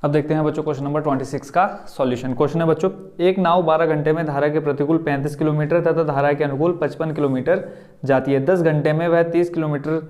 अब देखते हैं बच्चों क्वेश्चन नंबर 26 का सॉल्यूशन। क्वेश्चन है बच्चों, एक नाव 12 घंटे में धारा के प्रतिकूल 35 किलोमीटर तथा धारा के अनुकूल 55 किलोमीटर जाती है। 10 घंटे में वह 30 किलोमीटर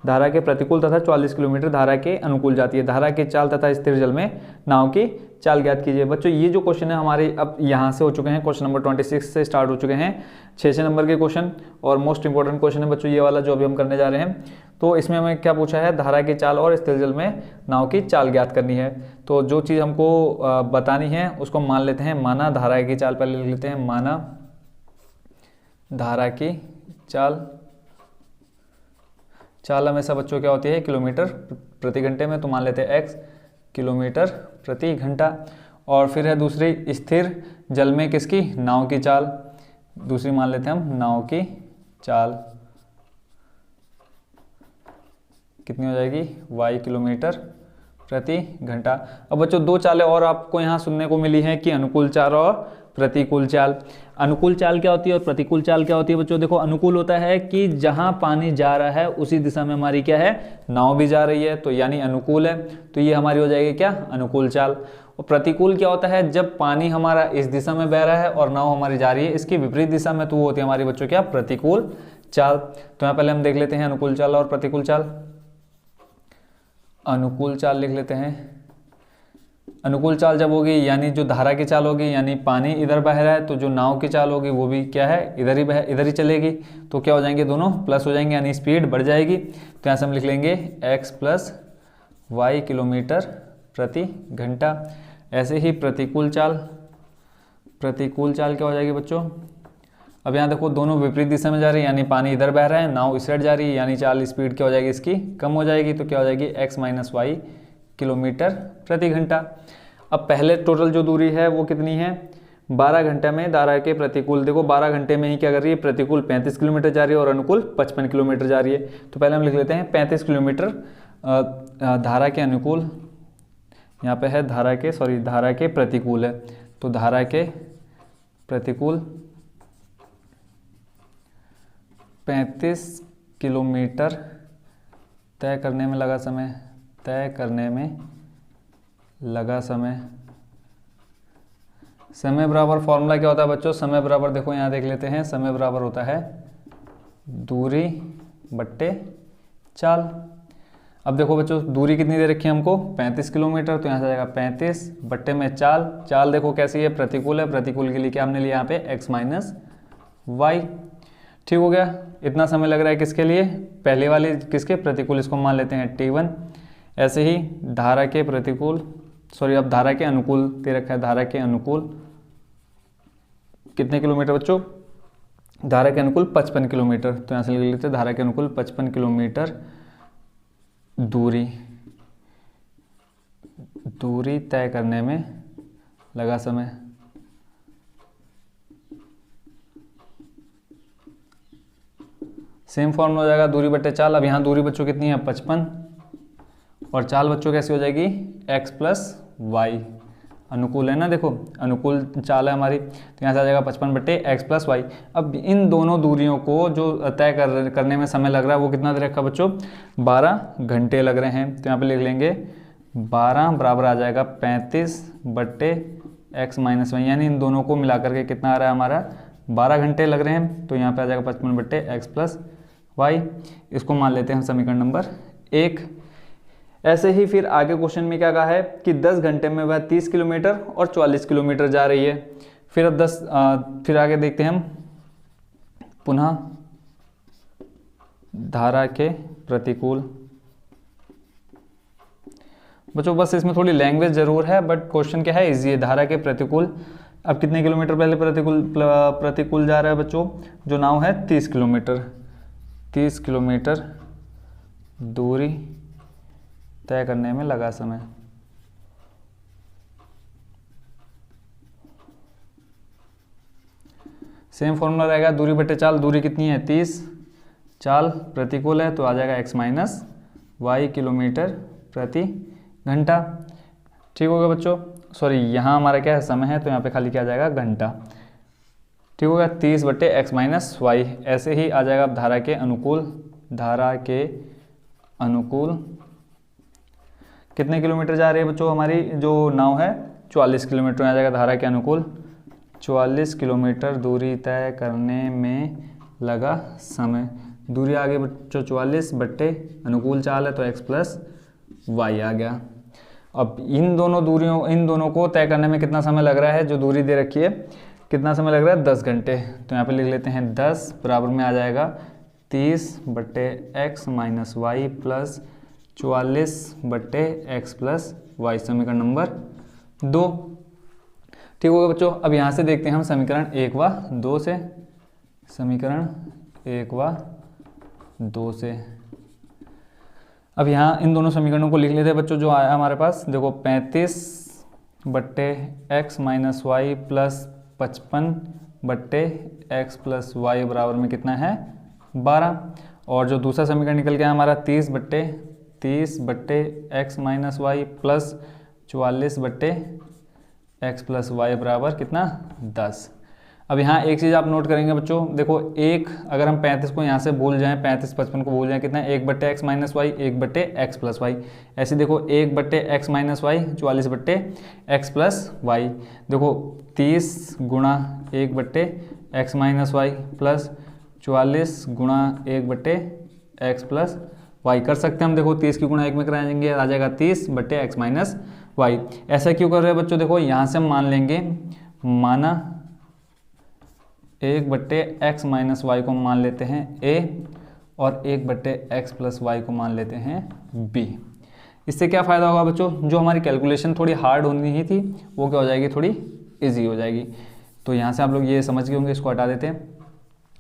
धारा के प्रतिकूल तथा 40 किलोमीटर धारा के अनुकूल जाती है। धारा की चाल तथा स्थिर जल में नाव की चाल ज्ञात कीजिए। बच्चों ये जो क्वेश्चन है हमारे अब यहाँ से हो चुके हैं, क्वेश्चन नंबर 26 से स्टार्ट हो चुके हैं 6 नंबर के क्वेश्चन, और मोस्ट इंपॉर्टेंट क्वेश्चन है बच्चों ये वाला जो अभी हम करने जा रहे हैं। तो इसमें हमें क्या पूछा है, धारा की चाल और स्थिर जल में नाव की चाल ज्ञात करनी है। तो जो चीज़ हमको बतानी है उसको मान लेते हैं। माना धारा की चाल पहले लिख लेते हैं, माना धारा की चाल। चाल हमेशा बच्चों क्या होती है, किलोमीटर प्रति घंटे में, तो मान लेते हैं x किलोमीटर प्रति घंटा। और फिर है दूसरी स्थिर जल में किसकी, नाव की चाल, दूसरी मान लेते हैं हम नाव की चाल, कितनी हो जाएगी y किलोमीटर प्रति घंटा। अब बच्चों दो चालें और आपको यहाँ सुनने को मिली हैं कि अनुकूल चाल और प्रतिकूल चाल। अनुकूल चाल क्या होती है और प्रतिकूल चाल क्या होती है बच्चों? देखो अनुकूल होता है कि जहाँ पानी जा रहा है उसी दिशा में हमारी क्या है, नाव भी जा रही है, तो यानी अनुकूल है, तो ये हमारी हो जाएगी क्या, अनुकूल चाल। और प्रतिकूल क्या होता है, जब पानी हमारा इस दिशा में बह रहा है और नाव हमारी जा रही है इसकी विपरीत दिशा में, तो वो होती है हमारी बच्चों क्या, प्रतिकूल चाल। तो यहाँ पहले हम देख लेते हैं अनुकूल चाल और प्रतिकूल चाल। अनुकूल चाल लिख लेते हैं। अनुकूल चाल जब होगी यानी जो धारा की चाल होगी, यानी पानी इधर बह रहा है, तो जो नाव की चाल होगी वो भी क्या है, इधर ही चलेगी, तो क्या हो जाएंगे, दोनों प्लस हो जाएंगे, यानी स्पीड बढ़ जाएगी। तो यहाँ से हम लिख लेंगे x प्लस वाई किलोमीटर प्रति घंटा। ऐसे ही प्रतिकूल चाल, प्रतिकूल चाल क्या हो जाएगी बच्चों? अब यहाँ देखो दोनों विपरीत दिशा में जा रही है, यानी पानी इधर बह रहा है, नाव इस साइड जा रही है, यानी चाल स्पीड क्या हो जाएगी, इसकी कम हो जाएगी, तो क्या हो जाएगी x माइनस वाई किलोमीटर प्रति घंटा। अब पहले टोटल जो दूरी है वो कितनी है, 12 घंटे में धारा के प्रतिकूल, देखो 12 घंटे में ही क्या कर रही है, प्रतिकूल 35 किलोमीटर जा रही है और अनुकूल 55 किलोमीटर जा रही है। तो पहले हम लिख लेते हैं 35 किलोमीटर धारा के अनुकूल, यहाँ पे है धारा के प्रतिकूल है, तो धारा के प्रतिकूल 35 किलोमीटर तय करने में लगा समय, तय करने में लगा समय। समय बराबर फॉर्मूला क्या होता है बच्चों? समय बराबर देखो यहाँ देख लेते हैं, समय बराबर होता है दूरी बट्टे चाल। अब देखो बच्चों दूरी कितनी दे रखी है हमको, 35 किलोमीटर, तो यहाँ से आ जाएगा 35 बट्टे में चाल। चाल देखो कैसी है, प्रतिकूल है, प्रतिकूल के लिए क्या हमने लिया यहाँ पे x माइनस वाई। ठीक हो गया। इतना समय लग रहा है किसके लिए, पहले वाले किसके, प्रतिकूल, इसको मान लेते हैं t1। ऐसे ही धारा के प्रतिकूल, अब धारा के अनुकूल दे रखा है, धारा के अनुकूल कितने किलोमीटर बच्चों, धारा के अनुकूल 55 किलोमीटर, तो यहाँ से लिख लेते हैं धारा के अनुकूल 55 किलोमीटर दूरी तय करने में लगा समय। सेम फॉर्मूला हो जाएगा दूरी बट्टे चाल। अब यहाँ दूरी बच्चों कितनी है, 55, और चाल बच्चों कैसी हो जाएगी, x प्लस वाई, अनुकूल है ना, देखो अनुकूल चाल है हमारी, तो यहाँ से आ जाएगा 55 बट्टे x प्लस वाई। अब इन दोनों दूरियों को जो तय करने में समय लग रहा है वो कितना दे रखा बच्चों, 12 घंटे लग रहे हैं। तो यहाँ पे लिख लेंगे 12 बराबर आ जाएगा 35 बट्टे x माइनस वाई, यानी इन दोनों को मिला करके कितना आ रहा है हमारा, 12 घंटे लग रहे हैं। तो यहाँ पे आ जाएगा 55 बट्टे x प्लस वाई। इसको मान लेते हैं हम समीकरण नंबर 1। ऐसे ही फिर आगे क्वेश्चन में क्या कहा है कि 10 घंटे में वह 30 किलोमीटर और 44 किलोमीटर जा रही है। फिर अब फिर आगे देखते हैं हम पुनः धारा के प्रतिकूल। बच्चों बस इसमें थोड़ी लैंग्वेज जरूर है, बट क्वेश्चन क्या है, इजी है। धारा के प्रतिकूल, अब कितने किलोमीटर पहले प्रतिकूल जा रहा है बच्चों, जो नाव है 30 किलोमीटर दूरी तय करने में लगा समय। सेम फॉर्मूला रहेगा दूरी बट्टे चाल। दूरी कितनी है, 30, चाल प्रतिकूल है, तो आ जाएगा x माइनस वाई किलोमीटर प्रति घंटा। ठीक हो गया बच्चों। यहाँ हमारा क्या है, समय है, तो यहाँ पे खाली क्या आ जाएगा, घंटा। ठीक हो गया, 30 बट्टे x माइनस वाई। ऐसे ही आ जाएगा धारा के अनुकूल, धारा के अनुकूल कितने किलोमीटर जा रही है बच्चों हमारी जो नाव है, 44 किलोमीटर आ जाएगा धारा के अनुकूल। 44 किलोमीटर दूरी तय करने में लगा समय, दूरी आ गई बच्चों 44 बट्टे अनुकूल चाल है तो x प्लस वाई आ गया। अब इन दोनों को तय करने में कितना समय लग रहा है, जो दूरी दे रखी है कितना समय लग रहा है 10 घंटे। तो यहाँ पे लिख लेते हैं 10 बराबर में आ जाएगा 30 बट्टे x माइनस वाई प्लस 44 बट्टे x प्लस वाई, समीकरण नंबर 2। ठीक होगा बच्चों। अब यहाँ से देखते हैं हम समीकरण 1 व 2 से, समीकरण 1 व 2 से। अब यहाँ इन दोनों समीकरणों को लिख लेते हैं बच्चों। जो आया हमारे पास देखो 35 बट्टे x माइनस वाई प्लस 55 बट्टे x प्लस वाई बराबर में कितना है 12। और जो दूसरा समीकरण निकल गया हमारा 30 बट्टे x माइनस वाई प्लस 44 बट्टे x प्लस वाई बराबर कितना 10। अब यहाँ एक चीज़ आप नोट करेंगे बच्चों, देखो एक अगर हम 35 को यहाँ से भूल जाएं, 35 55 को भूल जाएं, कितना 1 बट्टे एक्स माइनस वाई 1 बट्टे एक्स प्लस वाई। ऐसे देखो 1 बट्टे एक्स माइनस वाई 44 बट्टे एक्स प्लस वाई। देखो 30 गुणा 1 बट्टे एक्स माइनस वाई प्लस 44 गुणा 1 बट्टे एक्स प्लस वाई कर सकते हैं हम। देखो 30 की गुणा 1 में कराएंगे आ जाएगा 30 बट्टे एक्स माइनस वाई। ऐसा क्यों कर रहे हैं बच्चों, देखो यहाँ से हम मान लेंगे, माना 1 बट्टे एक्स माइनस वाई को मान लेते हैं a और 1 बट्टे एक्स प्लस वाई को मान लेते हैं b। इससे क्या फ़ायदा होगा बच्चों, जो हमारी कैलकुलेशन थोड़ी हार्ड होनी ही थी वो क्या हो जाएगी, थोड़ी इजी हो जाएगी। तो यहाँ से आप लोग ये समझ गए होंगे, इसको हटा देते हैं।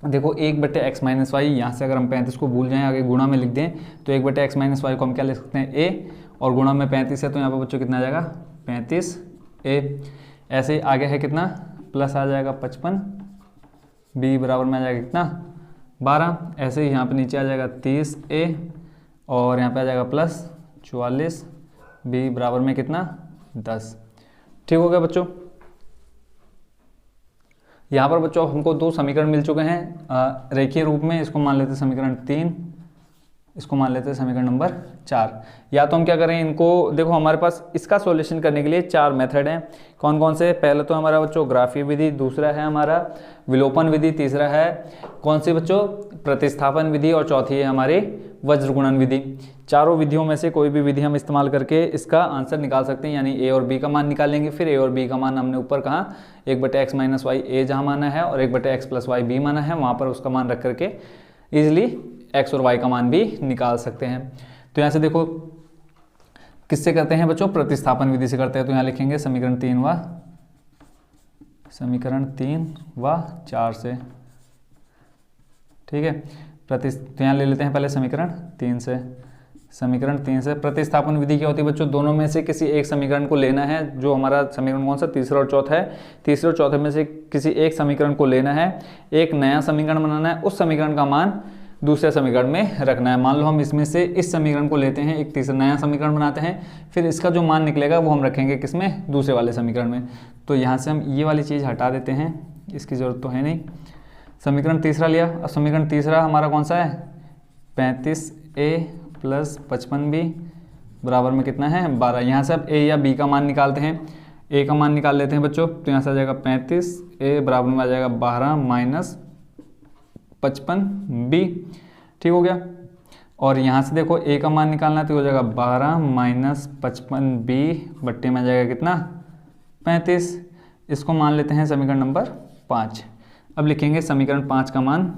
देखो 1 बट्टे एक्स माइनस वाई, यहाँ से अगर हम 35 को भूल जाएं आगे गुणा में लिख दें तो 1 बट्टे एक्स माइनस वाई को हम क्या लिख सकते हैं a, और गुणा में 35 है तो यहाँ पर बच्चों कितना आ जाएगा 35a। ऐसे आगे है कितना प्लस आ जाएगा 55, b बराबर में आ जाएगा कितना 12। ऐसे ही यहाँ पे नीचे आ जाएगा 30a और यहाँ पे आ जाएगा प्लस 44, b बराबर में कितना 10। ठीक हो गया बच्चों। यहाँ पर बच्चों हमको 2 समीकरण मिल चुके हैं रेखीय रूप में। इसको मान लेते हैं समीकरण 3, इसको मान लेते हैं समीकरण नंबर 4। या तो हम क्या करें, इनको देखो हमारे पास इसका सॉल्यूशन करने के लिए 4 मेथड हैं। कौन कौन से, पहले तो हमारा बच्चों ग्राफीय विधि, दूसरा है हमारा विलोपन विधि, तीसरा है कौन सी बच्चों प्रतिस्थापन विधि, और चौथी है हमारी वज्र गुणन विधि। चारों विधियों में से कोई भी विधि हम इस्तेमाल करके इसका आंसर निकाल सकते हैं, यानी a और b का मान निकालेंगे। फिर a और b का मान हमने ऊपर कहा 1 बटे एक्स माइनस वाई a जहाँ माना है और 1 बटे एक्स प्लस वाई b माना है, वहाँ पर उसका मान रख करके ईजिली x और y का मान भी निकाल सकते हैं। तो यहाँ से देखो किससे करते हैं बच्चों, प्रतिस्थापन विधि से करते हैं। तो यहाँ लिखेंगे समीकरण 3 व 4 से। ठीक है, तो यहाँ ले लेते हैं पहले समीकरण 3 से। समीकरण 3 से प्रतिस्थापन विधि क्या होती है बच्चों, दोनों में से किसी एक समीकरण को लेना है। जो हमारा समीकरण कौन सा, तीसरा और चौथा है, तीसरे और चौथे में से किसी एक समीकरण को लेना है, एक नया समीकरण बनाना है, उस समीकरण का मान दूसरे समीकरण में रखना है। मान लो हम इसमें से इस समीकरण को लेते हैं, एक तीसरा नया समीकरण बनाते हैं, फिर इसका जो मान निकलेगा वो हम रखेंगे किसमें, दूसरे वाले समीकरण में। तो यहाँ से हम ये वाली चीज़ हटा देते हैं, इसकी ज़रूरत तो है नहीं। समीकरण तीसरा लिया, अब समीकरण तीसरा हमारा कौन सा है, 35a प्लस 55b बराबर में कितना है 12। यहाँ से अब a या b का मान निकालते हैं। a का मान निकाल लेते हैं बच्चों, तो यहाँ से आ जाएगा 35a बराबर में आ जाएगा 12 माइनस 55b। ठीक हो गया। और यहाँ से देखो a का मान निकालना है तो हो जाएगा 12 माइनस 55b बट्टे में आ जाएगा कितना 35। इसको मान लेते हैं समीकरण नंबर 5। अब लिखेंगे समीकरण 5 का मान,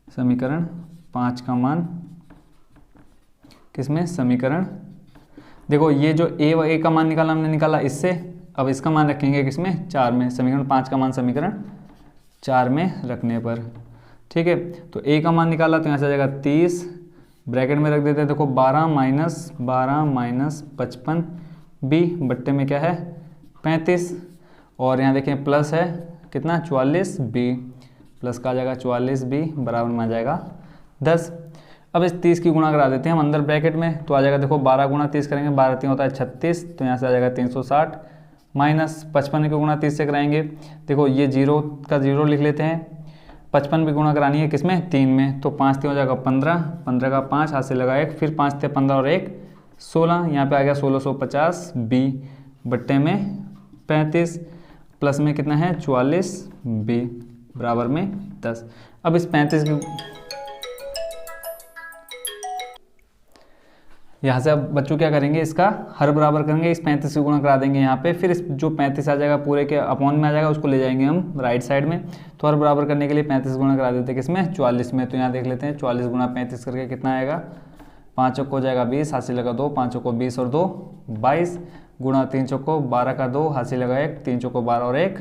समीकरण 5 का मान किसमें, समीकरण देखो ये जो a का मान निकाला हमने निकाला इससे, अब इसका मान रखेंगे किसमें 4 में, समीकरण 5 का मान समीकरण 4 में रखने पर। ठीक है, तो a का मान निकाला तो यहाँ से आ जाएगा 30, ब्रैकेट में रख देते हैं, देखो 12 माइनस 55b बट्टे में क्या है 35, और यहाँ देखें प्लस है कितना 44b, प्लस का आ जाएगा 44b बराबर में आ जाएगा 10। अब इस 30 की गुणा करा देते हैं हम अंदर ब्रैकेट में, तो आ जाएगा देखो 12 गुणा 30 करेंगे, 12 3 होता है 36, तो यहाँ से आ जाएगा 360 माइनस 55 की गुणा 30 से कराएंगे, देखो ये 0 का 0 लिख लेते हैं, 55 भी गुणा करानी है किसमें 3 में, तो 5 3 हो जाएगा 15, 15 का 5 हाथ से लगा 1, फिर 5 थे 15 और 1 16, यहाँ पे आ गया 1650 b बट्टे में 35 प्लस में कितना है 44 b बराबर में 10। अब इस 35 की यहाँ से अब बच्चों क्या करेंगे, इसका हर बराबर करेंगे, इस 35 से गुणा करा देंगे यहाँ पे, फिर इस जो 35 आ जाएगा पूरे के अपॉन में आ जाएगा, उसको ले जाएंगे हम राइट साइड में। तो हर बराबर करने के लिए 35 गुणा करा देते हैं किसमें 44 में। तो यहाँ देख लेते हैं 44 गुणा 35 करके कितना आएगा, 5 चौको हो जाएगा 20, हाथ से लगा 2, 5 चौको 20 और 2 22, गुणा 3 चौको 12 का 2, हाथ से लगा 1, 3 चौको 12 और 1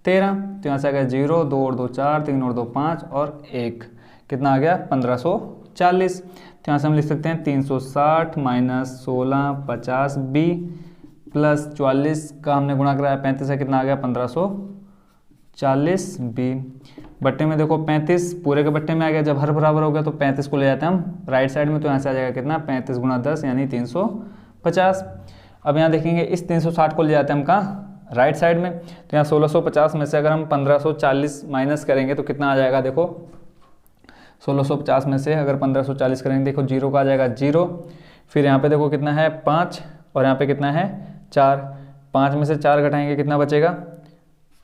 13। तो यहाँ से आ गया 0, 2 और 2 4, 3 और 2 5 और 1 कितना आ गया 1540। तो यहाँ से हम लिख सकते हैं 360 माइनस 1650b प्लस 44 का हमने गुणा कराया 35 से, कितना आ गया 1540b बट्टे में देखो 35 पूरे के बट्टे में आ गया। जब हर बराबर हो गया तो 35 को ले जाते हैं हम राइट साइड में। तो यहाँ से आ जाएगा कितना 35 गुणा 10 यानी 350। अब यहाँ देखेंगे इस 360 को ले जाते हैं हम कहाँ राइट साइड में। तो यहाँ 1650 में से अगर हम 1540 माइनस करेंगे तो कितना आ जाएगा, देखो 1650 में से अगर 1540 करेंगे, देखो 0 का आ जाएगा 0, फिर यहाँ पे देखो कितना है 5 और यहाँ पे कितना है 4, 5 में से 4 घटाएंगे कितना बचेगा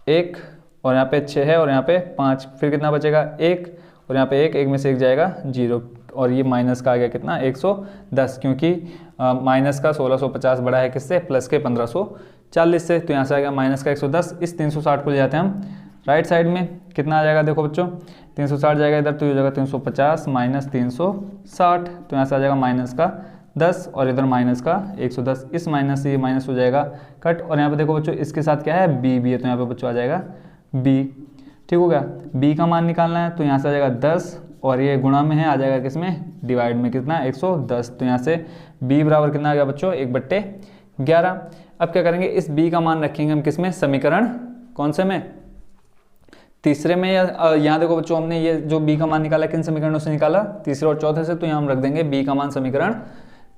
1 और यहाँ पे 6 है और यहाँ पे 5, फिर कितना बचेगा 1 और यहाँ पे 1 में से 1 जाएगा 0 और ये माइनस का आ गया कितना 110, क्योंकि माइनस का 1650 बड़ा है किससे प्लस के 1540 से। तो यहाँ से आ गया माइनस का 110। इस 360 को ले जाते हैं हम राइट साइड में, कितना आ जाएगा देखो बच्चों 360 जाएगा इधर, तो ये हो जाएगा 350 माइनस 360। तो यहाँ से आ जाएगा माइनस का 10 और इधर माइनस का 110। इस माइनस से ये माइनस हो जाएगा कट। और यहाँ पे देखो बच्चों इसके साथ क्या है b भी है, तो यहाँ पे बच्चों आ जाएगा b। ठीक हो गया, b का मान निकालना है। तो यहाँ से आ जाएगा 10 और ये गुणा में है, आ जाएगा किसमें डिवाइड में, कितना 110। तो यहाँ से b बराबर कितना आ गया बच्चों 1/11। अब क्या करेंगे, इस b का मान रखेंगे हम किसमें समीकरण कौन से में तीसरे में, या यहाँ देखो बच्चों हमने ये जो b का मान निकाला किन समीकरणों से निकाला तीसरे और चौथे से। तो यहाँ हम रख देंगे b का मान समीकरण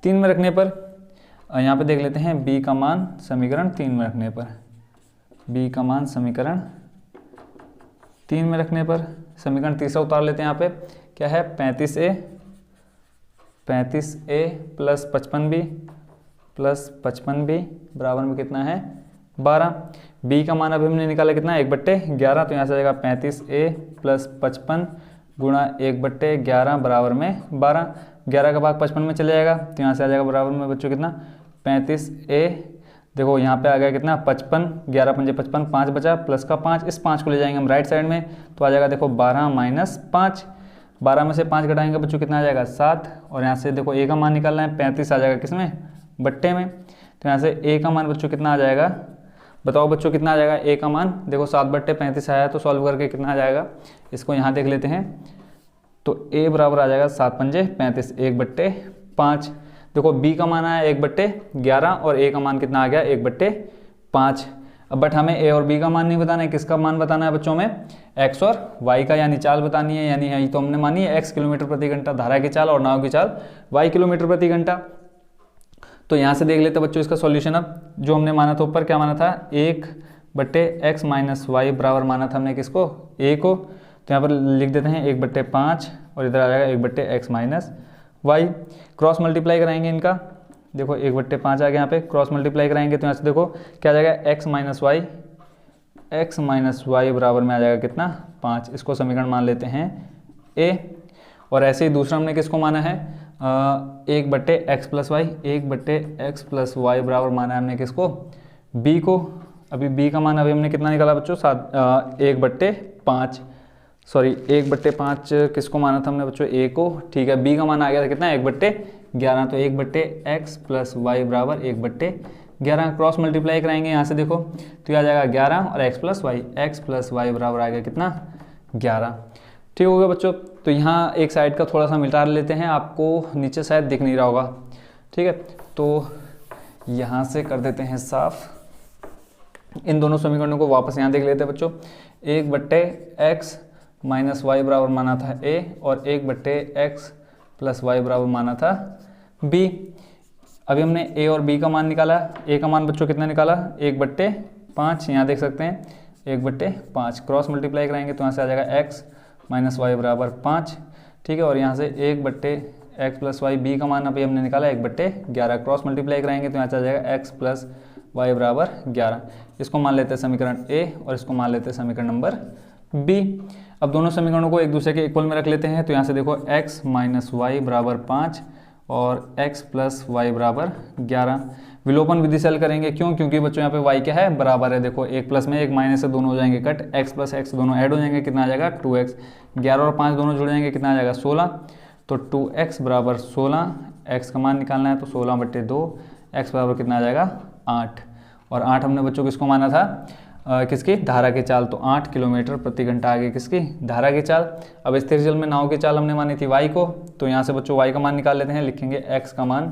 3 में रखने पर। यहाँ पे देख लेते हैं b का मान समीकरण 3 में रखने पर, b का मान समीकरण 3 में रखने पर समीकरण तीसरा उतार लेते हैं। यहाँ पे क्या है 35a प्लस 55b बराबर में कितना है 12। b का मान अभी हमने निकाला कितना 1/11। तो यहाँ से आ जाएगा 35a प्लस 55 गुणा 1/11 बराबर में 12। 11 का भाग 55 में चले जाएगा, तो यहाँ से आ जाएगा बराबर में बच्चों कितना 35a। देखो यहाँ पे आ गया कितना 55, 11 पंजे 55, 5 बचा प्लस का 5, इस 5 को ले जाएंगे हम राइट साइड में। तो आ जाएगा देखो 12 माइनस 5, 12 में से 5 घटाएंगे बच्चों कितना आ जाएगा 7। और यहाँ से देखो a का मान निकालना है, 35 आ जाएगा किसमें बट्टे में। तो यहाँ से a का मान बच्चों कितना आ जाएगा, बताओ बच्चों कितना आ जाएगा a का मान। देखो 7/35 आया, तो सॉल्व करके कितना आ जाएगा, इसको यहाँ देख लेते हैं। तो a बराबर आ जाएगा 7 पंजे 35, 1/5। देखो b का मान आया 1/11 और a का मान कितना आ गया 1/5। अब बट हमें a और b का मान नहीं बताना है, किसका मान बताना है बच्चों में x और y का, यानी चाल बतानी है। यानी ये तो हमने मानी है x किलोमीटर प्रति घंटा धारा की चाल और नाव की चाल y किलोमीटर प्रति घंटा। तो यहाँ से देख लेते बच्चों इसका सॉल्यूशन। अब जो हमने माना था ऊपर क्या माना था 1/x माइनस वाई बराबर माना था हमने किसको a को। तो यहाँ पर लिख देते हैं 1/5 और इधर आ जाएगा 1/x minus Y. Cross multiply कराएंगे इनका, देखो 1/5 आ गया, यहाँ पे क्रॉस मल्टीप्लाई कराएंगे तो यहाँ से देखो क्या आ जाएगा x माइनस वाई बराबर में आ जाएगा कितना 5। इसको समीकरण मान लेते हैं a। और ऐसे ही दूसरा हमने किसको माना है 1/x plus Y, 1/x plus Y बराबर माना है हमने किसको b को। अभी b का मान अभी हमने कितना निकाला बच्चों 1/5, सॉरी 1/5 किसको माना था हमने बच्चों a को। ठीक है, b का मान आ गया था कितना 1/11। तो 1/x प्लस वाई बराबर 1/11। क्रॉस मल्टीप्लाई कराएंगे यहाँ से देखो, तो आ जाएगा 11 और x प्लस वाई बराबर आ गया कितना 11। ठीक हो गया बच्चों। तो यहाँ एक साइड का थोड़ा सा मिटा लेते हैं, आपको नीचे शायद दिख नहीं रहा होगा। ठीक है, तो यहाँ से कर देते हैं साफ। इन दोनों समीकरणों को वापस यहाँ देख लेते हैं बच्चों। 1/x माइनस वाई बराबर माना था a और 1/x प्लस वाई बराबर माना था b। अभी हमने a और b का मान निकाला। a का मान बच्चों कितना निकाला 1/5, यहाँ देख सकते हैं 1/5। क्रॉस मल्टीप्लाई कराएंगे तो यहाँ से आ जाएगा x माइनस वाई बराबर 5। ठीक है, और यहाँ से एक्स प्लस वाई, बी का मान अभी हमने निकाला 1/11, क्रॉस मल्टीप्लाई कराएंगे तो यहाँ चल जाएगा एक्स प्लस वाई बराबर 11। इसको मान लेते हैं समीकरण ए और इसको मान लेते हैं समीकरण नंबर बी। अब दोनों समीकरणों को एक दूसरे के इक्वल में रख लेते हैं, तो यहाँ से देखो x माइनस वाई बराबर 5 और x प्लस वाई बराबर 11। विलोपन विधि से हल करेंगे, क्यों? क्योंकि बच्चों यहाँ पे y क्या है, बराबर है। देखो एक प्लस में एक माइनस से दोनों हो जाएंगे कट, x प्लस x दोनों ऐड हो जाएंगे, कितना आ जाएगा 2x। 11 और 5 दोनों जुड़ जाएंगे, कितना आ जाएगा 16। तो 2x बराबर 16, x का मान निकालना है तो 16/2, x बराबर कितना आ जाएगा 8। और 8 हमने बच्चों किसको माना था, किसकी, धारा की चाल, तो 8 किलोमीटर प्रति घंटा आगे किसकी, धारा की चाल। अब स्थिर जल में नाव की चाल हमने मानी थी y को, तो यहाँ से बच्चों y का मान निकाल लेते हैं, लिखेंगे x का मान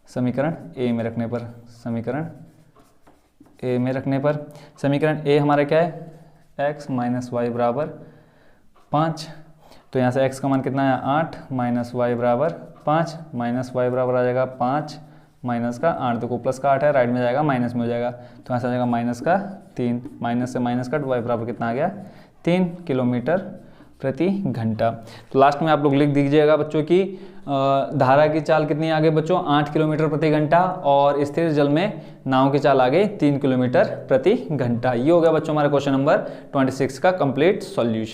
समीकरण ए में रखने पर, समीकरण ए में रखने पर समीकरण ए हमारा क्या है, x माइनस वाई बराबर 5। तो यहाँ से x का मान कितना है 8 माइनस वाई बराबर 5, माइनस वाई बराबर आ जाएगा 5 माइनस का 8, देखो प्लस का 8 है, राइट में जाएगा माइनस में हो जाएगा, तो यहाँ से आ जाएगा माइनस का 3, माइनस से माइनस कट, वाई बराबर कितना आ गया 3 किलोमीटर प्रति घंटा। तो लास्ट में आप लोग लिख दीजिएगा बच्चों की धारा की चाल कितनी आगे बच्चों 8 किलोमीटर प्रति घंटा, और स्थिर जल में नाव की चाल आगे 3 किलोमीटर प्रति घंटा। ये हो गया बच्चों हमारा क्वेश्चन नंबर 26 का कंप्लीट सॉल्यूशन।